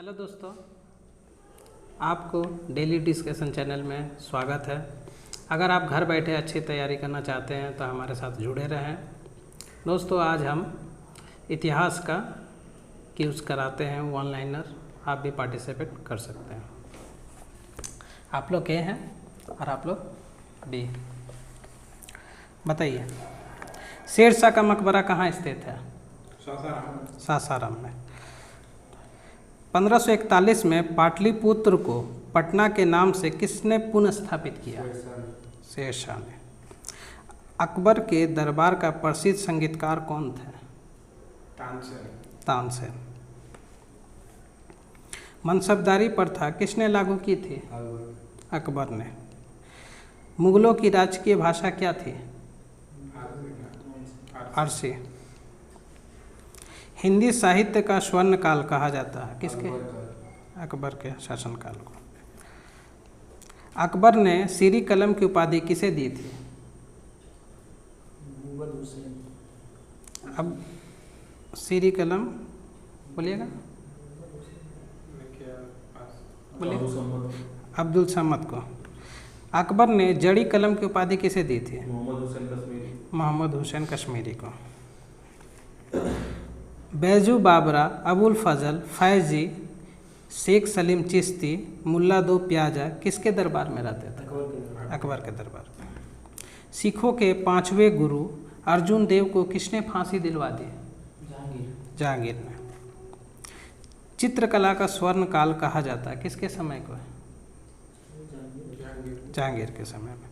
Hello दोस्तों, आपको daily discussion channel में स्वागत है। अगर आप घर बैठे अच्छी तैयारी करना चाहते हैं तो हमारे साथ जुड़े रहें। दोस्तों, आज हम इतिहास का क्यूज़ कराते हैं वन लाइनर। आप भी पार्टिसिपेट कर सकते हैं। आप लोग ए हैं और आप लोग बी। बताइए, शेरशाह का मकबरा कहाँ स्थित है? सासाराम में। 1541 में पाटलिपुत्र को पटना के नाम से किसने पुनः स्थापित किया? शेरशाह ने। अकबर के दरबार का प्रसिद्ध संगीतकार कौन थे? तानसेन। मनसबदारी प्रथा किसने लागू की थी? अकबर ने। मुगलों की राजकीय भाषा क्या थी? फारसी। हिंदी साहित्य का स्वर्ण काल कहा जाता है किसके? अकबर के शासनकाल को। अकबर ने सीरी कलम की उपाधि किसे दी थी? अब सीरी कलम बोलिएगा, बोलिए। अब्दुल समद को। अकबर ने जड़ी कलम की उपाधि किसे दी थी? मोहम्मद हुसैन कश्मीरी को। बैजू बाबरा, अबुल फजल, फैजी, शेख सलीम चिश्ती, मुल्ला दो प्याजा किसके दरबार में रहते थे? अकबर के दरबार में। सिखों के 5वें गुरु अर्जुन देव को किसने फांसी दिलवा दी? जहांगीर ने। चित्रकला का स्वर्ण काल कहा जाता है किसके समय को? जहांगीर के समय में।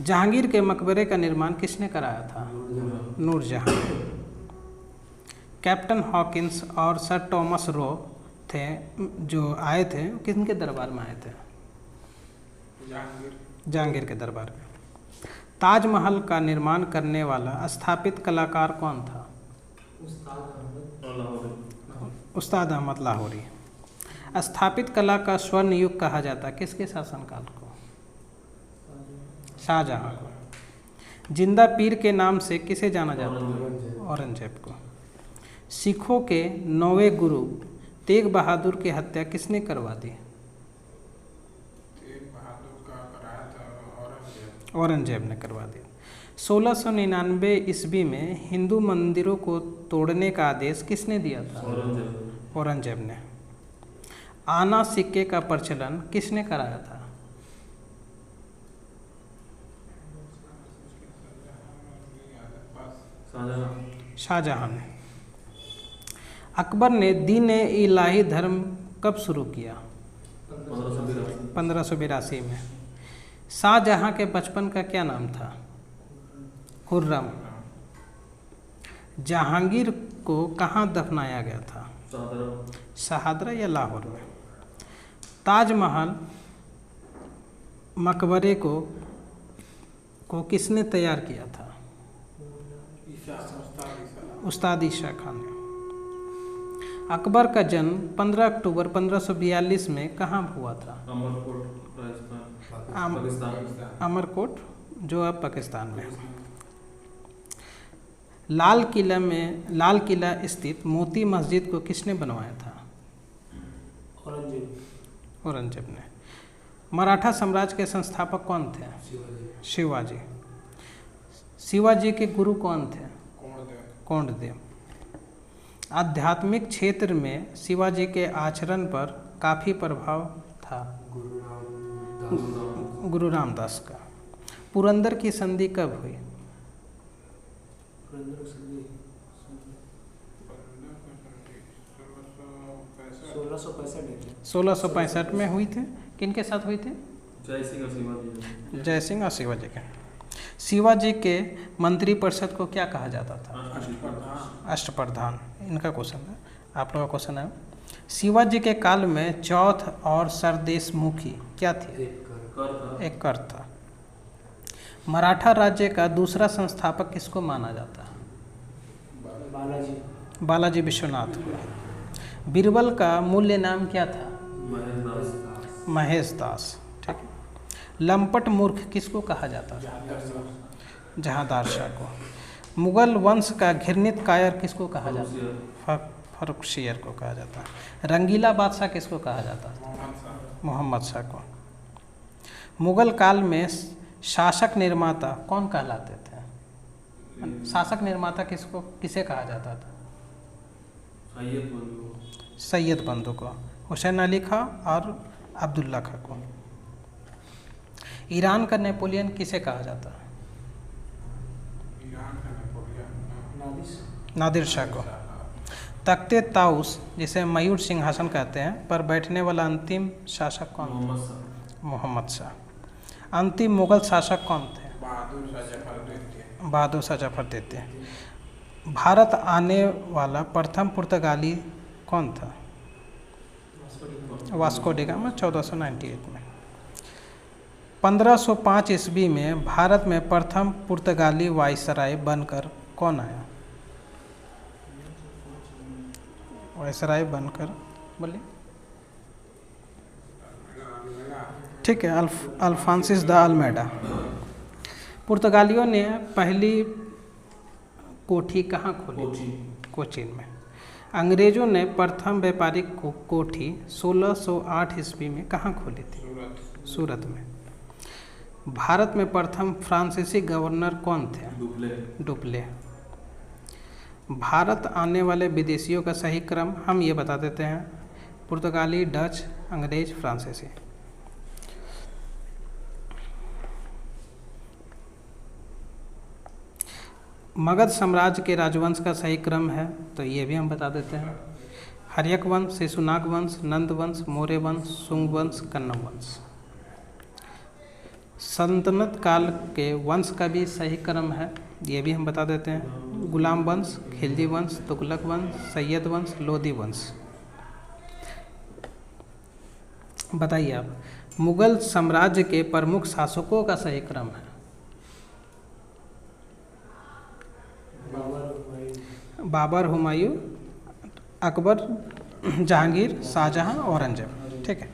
जहांगीर के मकबरे का निर्माण किसने कराया था? नूरजहां। कैप्टन हॉकिंस और सर टॉमस रो थे जो आए थे, किनके दरबार में आए थे? जहांगीर के दरबार में। ताजमहल का निर्माण करने वाला स्थापित कलाकार कौन था? उस्ताद अहमद लाहौरी। स्थापित कला का स्वर्ण युग कहा जाता किसके शासनकाल को? शाहजहां को। जिंदा पीर के नाम से किसे जाना जाता है? औरंगजेब को। सिखों के 9वें गुरु तेग बहादुर की हत्या किसने करवा दी? औरंगजेब ने करवा दी। 1699 ईस्वी में हिंदू मंदिरों को तोड़ने का आदेश किसने दिया था? औरंगजेब ने। आना सिक्के का प्रचलन किसने कराया था? शाहजहां ने। अकबर ने दीन ए इलाही धर्म कब शुरू किया? 1582 में। शाहजहां के बचपन का क्या नाम था? खुर्रम। जहांगीर को कहाँ दफनाया गया था? शहादरा या लाहौर में। ताजमहल मकबरे को किसने तैयार किया था? उस्ताद ईसा खान ने। अकबर का जन्म 15 अक्टूबर 1542 में कहाँ हुआ था? अमरकोट, जो अब पाकिस्तान में है। लाल किला स्थित मोती मस्जिद को किसने बनवाया था? औरंगजेब ने। मराठा साम्राज्य के संस्थापक कौन थे? शिवाजी। शिवाजी के गुरु कौन थे? कोंडदेव। आध्यात्मिक क्षेत्र में शिवाजी के आचरण पर काफ़ी प्रभाव था गुरु रामदास का। पुरंदर की संधि कब हुई? 1665 में हुई थी। किनके साथ हुई थी? जय सिंह और शिवाजी के। शिवाजी के मंत्रिपरिषद को क्या कहा जाता था? अष्टप्रधान। इनका क्वेश्चन है, आप लोगों का क्वेश्चन है। शिवाजी के काल में चौथ और सरदेशमुखी क्या थी? एक कर था। मराठा राज्य का दूसरा संस्थापक किसको माना जाता है? बालाजी विश्वनाथ को। बीरबल का मूल्य नाम क्या था? महेश दास। ठीक है। लंपट मूर्ख किसको कहा जाता था? जहांदार शाह को। मुगल वंश का घृणित कायर किसको कहा जाता है? फर्रुखसियर को कहा जाता है। रंगीला बादशाह किसको कहा जाता है? मोहम्मद शाह को। मुगल काल में शासक निर्माता कौन कहलाते थे? शासक निर्माता किसे कहा जाता था? सैयद बंधु को, हुसैन अली खां और अब्दुल्ला खां को। ईरान का नेपोलियन किसे कहा जाता है? नादिर शाह को। तख्ते ताउस जिसे मयूर सिंहासन कहते हैं पर बैठने वाला अंतिम शासक कौन थे? मोहम्मद शाह। अंतिम मुगल शासक कौन थे? बहादुर शाह जफर द्वितीय। भारत आने वाला प्रथम पुर्तगाली कौन था? वास्को डी गामा 1498 में। 1505 ईस्वी में भारत में प्रथम पुर्तगाली वायसराय बनकर कौन आया? वायसराय बनकर बोलिए। ठीक है, अल्फांसिस द अल्मेडा। पुर्तगालियों ने पहली कोठी कहाँ खोली थी? कोचीन में। अंग्रेजों ने प्रथम व्यापारिक कोठी 1608 ईस्वी में कहाँ खोली थी? सूरत में। भारत में प्रथम फ्रांसीसी गवर्नर कौन थे? डुप्ले। भारत आने वाले विदेशियों का सही क्रम हम ये बता देते हैं: पुर्तगाली, डच, अंग्रेज, फ्रांसीसी। मगध साम्राज्य के राजवंश का सही क्रम है तो ये भी हम बता देते हैं: हर्यक वंश, शिशुनाग वंश, नंद वंश, मौर्य वंश, शुंग वंश, कन्नम वंश। सल्तनत काल के वंश का भी सही क्रम है, ये भी हम बता देते हैं: गुलाम वंश, खिलजी वंश, तुगलक वंश, सैयद वंश, लोदी वंश। बताइए आप, मुगल साम्राज्य के प्रमुख शासकों का सही क्रम है? बाबर, हुमायूं, अकबर, जहांगीर, शाहजहां, औरंगजेब। ठीक है।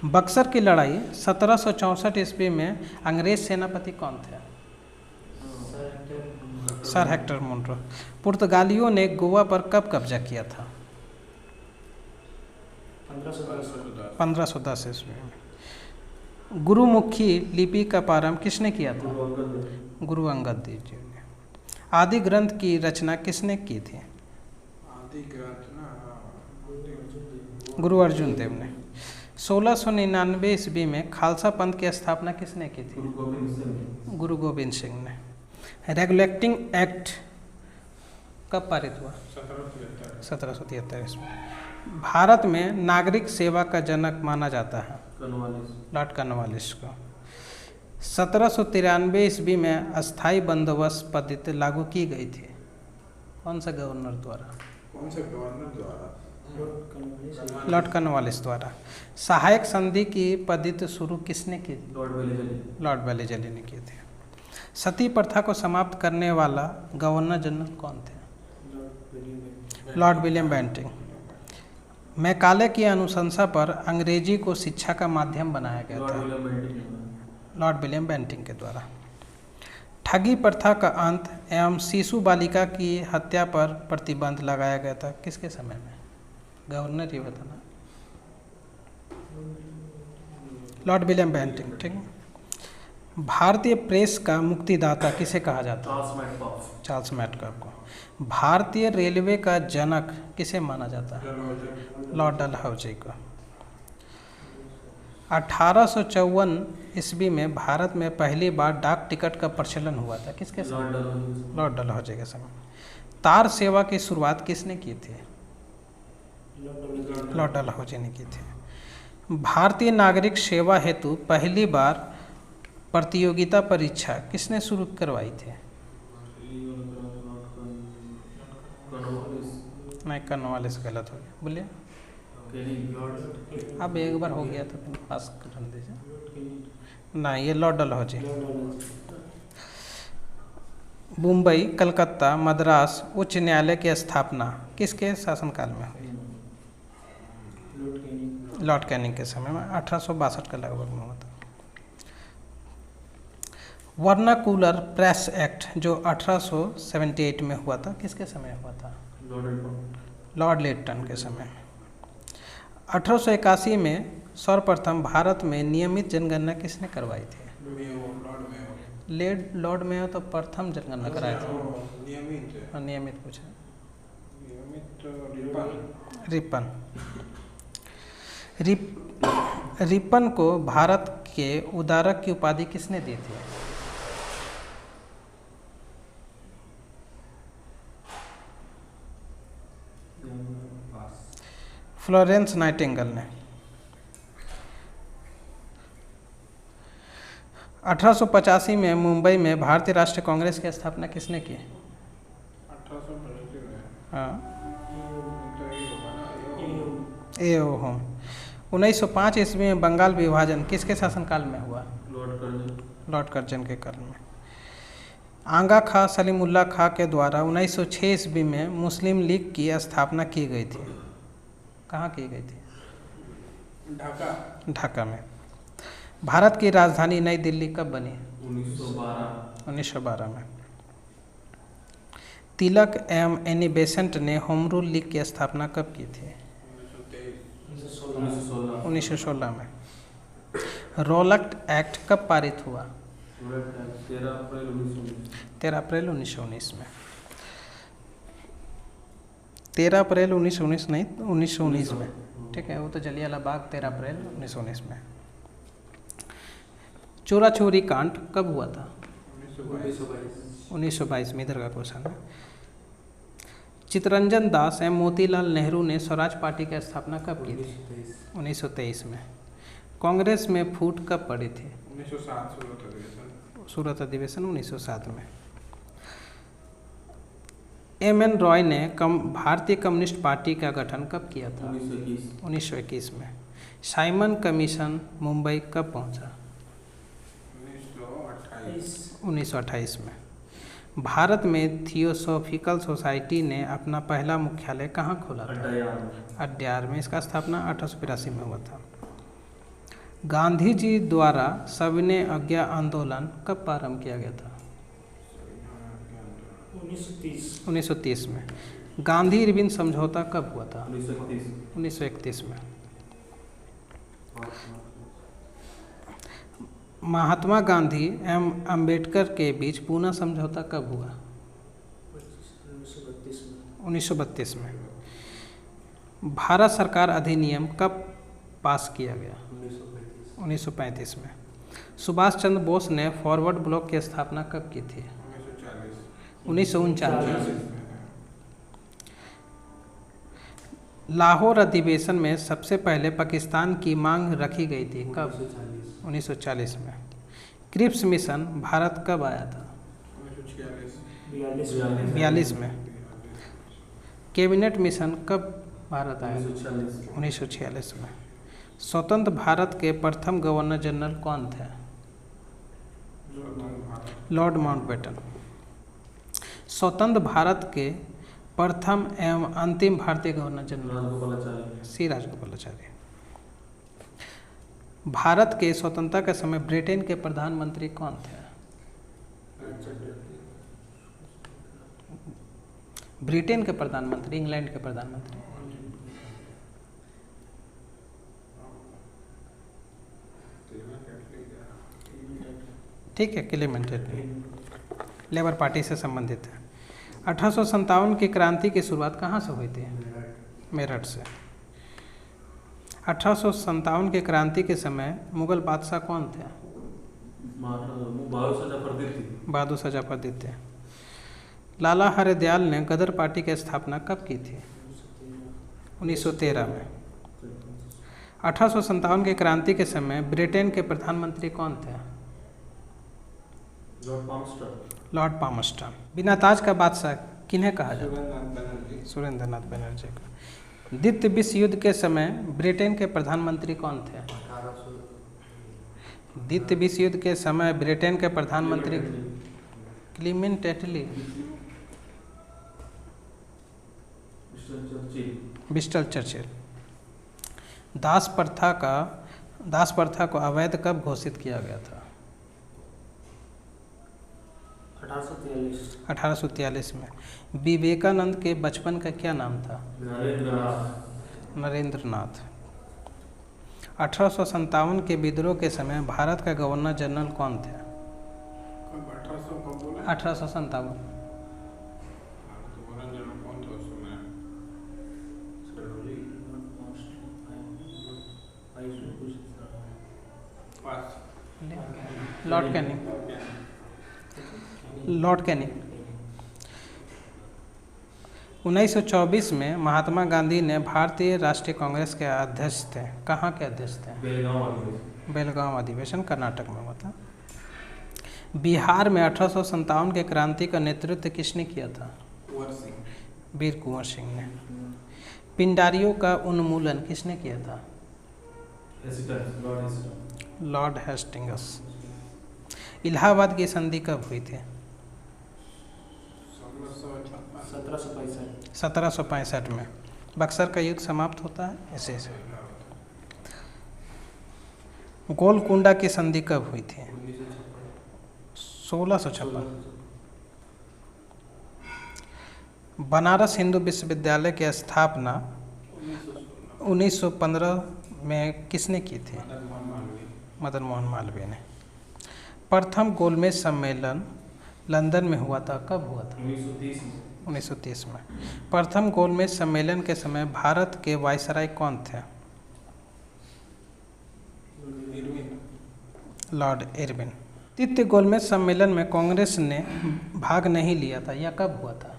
बक्सर की लड़ाई 1764 ईस्वी में अंग्रेज सेनापति कौन थे? Sir Hector Munro. पुर्तगालियों ने गोवा पर कब कब्जा किया था? 1510 ईस्वी में। गुरुमुखी लिपि का प्रारंभ किसने किया था? गुरु अंगद देव जी ने। आदि ग्रंथ की रचना किसने की थी? गुरु अर्जुन देव ने। 1699 ईस्वी में खालसा पंथ की स्थापना किसने की थी? गुरु गोविंद सिंह ने। रेगुलेटिंग एक्ट कब पारित हुआ? 1773 ईस्वी। भारत में नागरिक सेवा का जनक माना जाता है लॉर्ड कॉर्नवालिस को। 1793 ईस्वी में अस्थाई बंदोबस्त पद्धति लागू की गई थी। कौन सा गवर्नर द्वारा? लॉर्ड कॉर्नवालिस द्वारा। सहायक संधि की पद्धति शुरू किसने की? लॉर्ड वेलेस्ली ने की थी। सती प्रथा को समाप्त करने वाला गवर्नर जनरल कौन थे? Lord William Bentinck. मैकाले की अनुशंसा पर अंग्रेजी को शिक्षा का माध्यम बनाया गया था लॉर्ड विलियम बेंटिंग के द्वारा। ठगी प्रथा का अंत एवं शिशु बालिका की हत्या पर प्रतिबंध लगाया गया था किसके समय में? गवर्नर ये बताना। Lord William Bentinck. ठीक। भारतीय प्रेस का मुक्तिदाता किसे कहा जाता है? चार्ल्स मेटकाफ को। भारतीय रेलवे का जनक किसे माना जाता है? लॉर्ड डलहौजी को। 1854 ईस्वी में भारत में पहली बार डाक टिकट का प्रचलन हुआ था किसके समय? लॉर्ड डलहौजी के समय। तार सेवा की शुरुआत किसने की थी? लॉर्ड डलहौजी ने की थी। भारतीय नागरिक सेवा हेतु पहली बार प्रतियोगिता परीक्षा किसने शुरू करवाई थी? नहीं, कॉर्नवालिस गलत हो गया। बोलिए। अब एक बार हो गया तो पास कर दीजिए। नहीं, ये लॉर्ड डलहौजी। मुंबई, कलकत्ता, मद्रास उच्च न्यायालय की स्थापना किसके शासनकाल में हुई? लॉर्ड कैनिंग के समय में 1862 के लगभग में हुआ था। वर्नाकुलर प्रेस एक्ट जो 1878 में हुआ था किसके समय हुआ था? लॉर्ड लिटन के समय। 1881 में सर्वप्रथम भारत में नियमित जनगणना किसने करवाई थी? लॉर्ड मेयो तो प्रथम जनगणना कराए थे। नियमित पूछा। रिपन को भारत के उदारक की उपाधि किसने दी थी? फ्लोरेंस नाइटिंगेल ने। 1885 में मुंबई में भारतीय राष्ट्रीय कांग्रेस की स्थापना किसने की? 1885 हाँ एओ। 1905 ईस्वी में बंगाल विभाजन किसके शासनकाल में हुआ? लॉर्ड कर्जन के काल में। आंगा खां सलीमुल्लाह खां के द्वारा 1906 ईस्वी में मुस्लिम लीग की स्थापना की गई थी। कहाँ की गई थी? ढाका में। भारत की राजधानी नई दिल्ली कब बनी? 1912 में। तिलक एवं एनी बेसेंट ने होम रूल लीग की स्थापना कब की थी? 1916 में। रॉलक्ट एक्ट कब पारित हुआ? 13 अप्रैल 1919 में। 13 अप्रैल 1919 नहीं, 1919 में। ठीक है, वो तो जलियांवाला बाग 13 अप्रैल 1919 में। चोरा चोरी कांड कब हुआ था? 1922 में। इधर का क्वेश्चन है। चित्तरंजन दास एवं मोतीलाल नेहरू ने स्वराज पार्टी की स्थापना कब की थी? 1923 में। कांग्रेस में फूट कब पड़ी थी? 1907 सूरत अधिवेशन 1907 में। एम.एन. रॉय ने भारतीय कम्युनिस्ट पार्टी का गठन कब किया था? 1921 में। साइमन कमीशन मुंबई कब पहुंचा? 1928 में। भारत में थियोसॉफिकल सोसाइटी ने अपना पहला मुख्यालय कहाँ खोला था? अड्यार में। इसका स्थापना 1882 में हुआ था। गांधी जी द्वारा सविनय अवज्ञा आंदोलन कब प्रारंभ किया गया था? 1930 में। गांधी इरविन समझौता कब हुआ था? 1931 में। महात्मा गांधी एवं अंबेडकर के बीच पूना समझौता कब हुआ? 1932 में। भारत सरकार अधिनियम कब पास किया गया? 1935 में। सुभाष चंद्र बोस ने फॉरवर्ड ब्लॉक की स्थापना कब की थी? 1939 में। लाहौर अधिवेशन में सबसे पहले पाकिस्तान की मांग रखी गई थी कब? 1940 में। क्रिप्स मिशन भारत कब आया था? 1942 में। कैबिनेट मिशन कब भारत आया? 1946 में। स्वतंत्र भारत के प्रथम गवर्नर जनरल कौन थे? Lord Mountbatten. स्वतंत्र भारत के प्रथम एवं अंतिम भारतीय गवर्नर जनरल सी राजगोपालाचारी। भारत के स्वतंत्रता के समय ब्रिटेन के प्रधानमंत्री कौन थे? ब्रिटेन के प्रधानमंत्री, इंग्लैंड के प्रधानमंत्री। ठीक है, क्लेमेंट एटली लेबर पार्टी से संबंधित है। 1857 की क्रांति की शुरुआत कहाँ से हुई थी? मेरठ से। 1857 की क्रांति के समय मुगल बादशाह कौन थे? बहादुर शाह जफर थे। लाला हरदयाल ने गदर पार्टी की स्थापना कब की थी? 1913 में। 1857 की क्रांति के समय ब्रिटेन के प्रधानमंत्री कौन थे? Lord Palmerston. बिना ताज का बादशाह किन्हें कहा जाता है? सुरेंद्रनाथ बनर्जी का। द्वितीय विश्व युद्ध के समय ब्रिटेन के प्रधानमंत्री कौन थे? द्वितीय विश्व युद्ध के समय ब्रिटेन के प्रधानमंत्री क्लेमेंट एटली। Winston Churchill. दास प्रथा को अवैध कब घोषित किया गया था? 1843 में। विवेकानंद के बचपन का क्या नाम था? नरेंद्र नाथ। 1857 के विद्रोह के समय भारत का गवर्नर जनरल कौन थे? 1857। Lord Canning. 1924 में महात्मा गांधी ने भारतीय राष्ट्रीय कांग्रेस के अध्यक्ष थे। कहाँ के अध्यक्ष थे? बेलगांव अधिवेशन, कर्नाटक में हुआ था। बिहार में 1857 के क्रांति का नेतृत्व किसने किया था? वीर कुंवर सिंह ने। पिंडारियों का उन्मूलन किसने किया था? Lord Hastings. इलाहाबाद की संधि कब हुई थी? 1765 में। बक्सर का युद्ध समाप्त होता है इसी से। गोलकुंडा की संधि कब हुई थी? 1656। बनारस हिंदू विश्वविद्यालय की स्थापना 1915 में किसने की थी? मदन मोहन मालवीय ने। प्रथम गोलमेज सम्मेलन लंदन में हुआ था। कब हुआ था? 1930 में। प्रथम गोलमेज सम्मेलन के समय भारत के वायसराय कौन थे? Lord Irwin. तृतीय गोलमेज सम्मेलन में कांग्रेस ने भाग नहीं लिया था। यह कब हुआ था?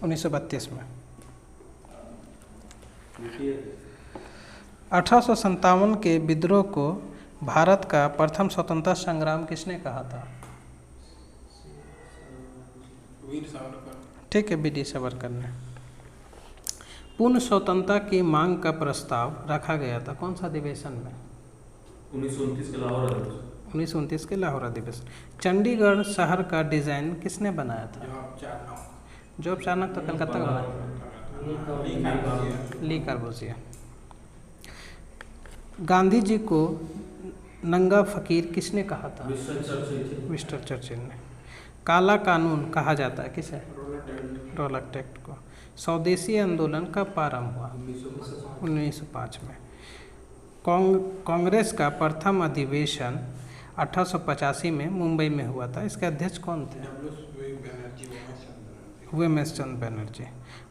1932 में। 1857 के विद्रोह को भारत का प्रथम स्वतंत्रता संग्राम किसने कहा था? ठीक है, वीर सावरकर ने। पूर्ण स्वतंत्रता की मांग का प्रस्ताव रखा गया था कौन सा अधिवेशन में? 1929 के लाहौर अधिवेशन। चंडीगढ़ शहर का डिजाइन किसने बनाया था? जॉब चाणक्य तो कलकत्ता का बनाया, ली कार्बूसियर। गांधी जी को नंगा फकीर किसने कहा था? विंस्टन चर्चिल ने। काला कानून कहा जाता है किसे? रॉलेट एक्ट को। स्वदेशी आंदोलन कब प्रारंभ हुआ? 1905 में। कांग्रेस का प्रथम अधिवेशन 1885 में मुंबई में हुआ था। इसके अध्यक्ष कौन थे? उमेश चंद्र बनर्जी।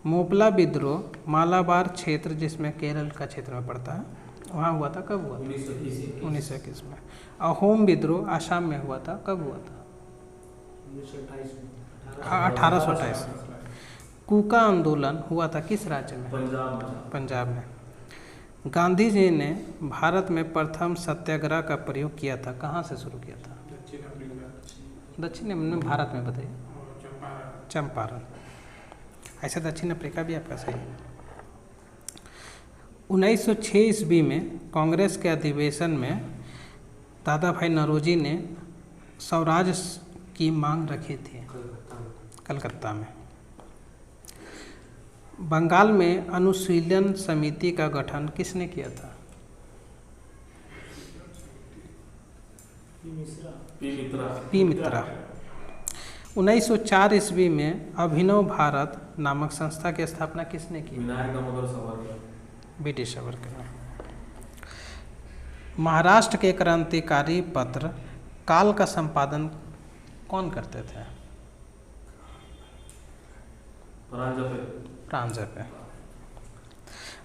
मोपला विद्रोह मालाबार क्षेत्र, जिसमें केरल का क्षेत्र में पड़ता है, वहाँ हुआ था। कब हुआ? 1921 में। अहोम विद्रोह आसाम में हुआ था। कब हुआ था? 1828। कूका आंदोलन हुआ था किस राज्य में? पंजाब में। गांधी जी ने भारत में प्रथम सत्याग्रह का प्रयोग किया था। कहाँ से शुरू किया था? दक्षिण में। भारत में बताइए। चंपारण। ऐसे दक्षिण अफ्रीका भी आपका सही है। 1906 ईस्वी में कांग्रेस के अधिवेशन में दादा भाई नौरोजी ने स्वराज की मांग रखी थी कलकत्ता में। बंगाल में अनुशीलन समिति का गठन किसने किया था? पी मित्रा। 1904 ईस्वी में अभिनव भारत नामक संस्था की स्थापना किसने की? वीर सावरकर ने। महाराष्ट्र के क्रांतिकारी पत्र काल का संपादन कौन करते थे? प्रांजपे।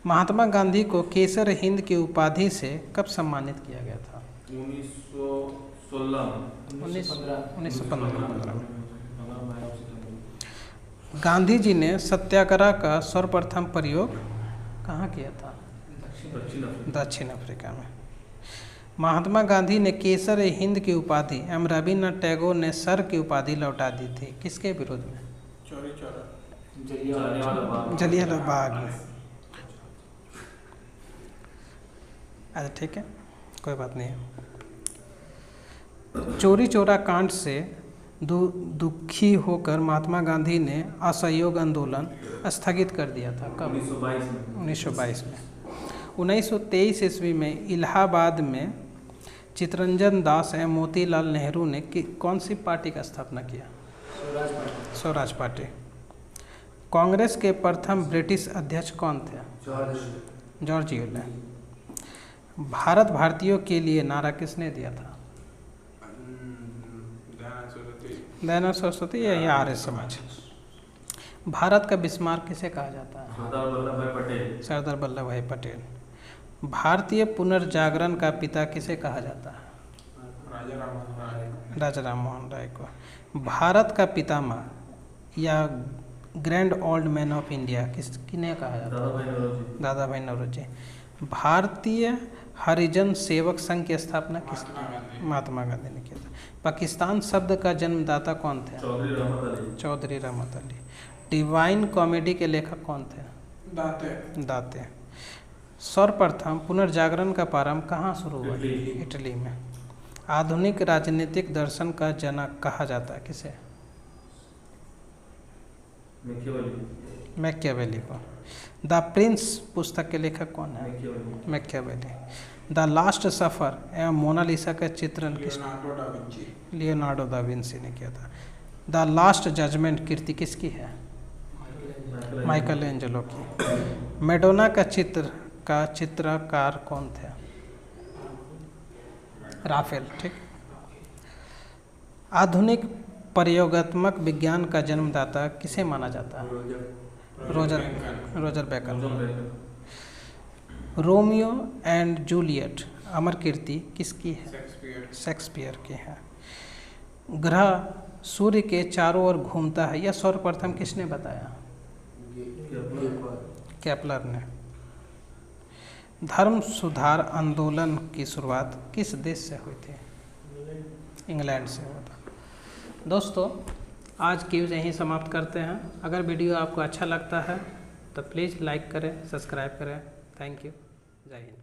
महात्मा गांधी को केसर हिंद की उपाधि से कब सम्मानित किया गया था? 1915 में। गांधी जी ने सत्याग्रह का सर्वप्रथम प्रयोग कहाँ किया था? दक्षिण अफ्रीका में। महात्मा गांधी ने केसर हिंद की उपाधि एवं रविन्द्रनाथ टैगोर ने सर की उपाधि लौटा दी थी। किसके विरोध में? जलियांवाला बाग में। अच्छा ठीक है, कोई बात नहीं है। चोरी चोरा कांड से दुखी होकर महात्मा गांधी ने असहयोग आंदोलन स्थगित कर दिया था। कब? 1922 में। 1923 ईस्वी में इलाहाबाद में चितरंजन दास एवं मोतीलाल नेहरू ने कौन सी पार्टी का स्थापना किया? स्वराज पार्टी। कांग्रेस के प्रथम ब्रिटिश अध्यक्ष कौन थे? George Yule. भारत भारतीयों के लिए नारा किसने दिया था? दयानंद सरस्वती या आर्य समाज। भारत का बिस्मार्क किसे कहा जाता है? सरदार वल्लभ भाई पटेल। भारतीय पुनर्जागरण का पिता किसे कहा जाता है? राजा राम मोहन राय को। भारत का पितामह या grand old man of India किन्हें कहा जाता है? दादा भाई नौरोजी। भारतीय हरिजन सेवक संघ की स्थापना किसने? महात्मा गांधी ने किया था। पाकिस्तान शब्द का जन्मदाता कौन थे? चौधरी रहमत अली। डिवाइन कॉमेडी के लेखक कौन थे? दाते। सर्वप्रथम पुनर्जागरण का प्रारंभ कहाँ शुरू हुआ? इटली में। आधुनिक राजनीतिक दर्शन का जनक कहा जाता है किसे? मैकियावेली को। द प्रिंस पुस्तक के लेखक कौन है? मैकियावेली। द लास्ट सफर एवं मोनालिसा का चित्रण किसने? लियोनार्डो दा विंसी ने किया था। द लास्ट जजमेंट कृति किसकी है? माइकल एंजेलो की। मैडोना का चित्रकार कौन थे? राफेल। ठीक। आधुनिक प्रयोगात्मक विज्ञान का जन्मदाता किसे माना जाता है? Roger Bacon. Romeo and Juliet अमर कीर्ति किसकी है? शेक्सपियर की है। ग्रह सूर्य के चारों ओर घूमता है यह सर्वप्रथम किसने बताया? केपलर ने। धर्म सुधार आंदोलन की शुरुआत किस देश से हुई थी? इंग्लैंड से हुआ था। दोस्तों, आज की यहीं समाप्त करते हैं। अगर वीडियो आपको अच्छा लगता है तो प्लीज़ लाइक करें, सब्सक्राइब करें। Thank you. जय हिंद।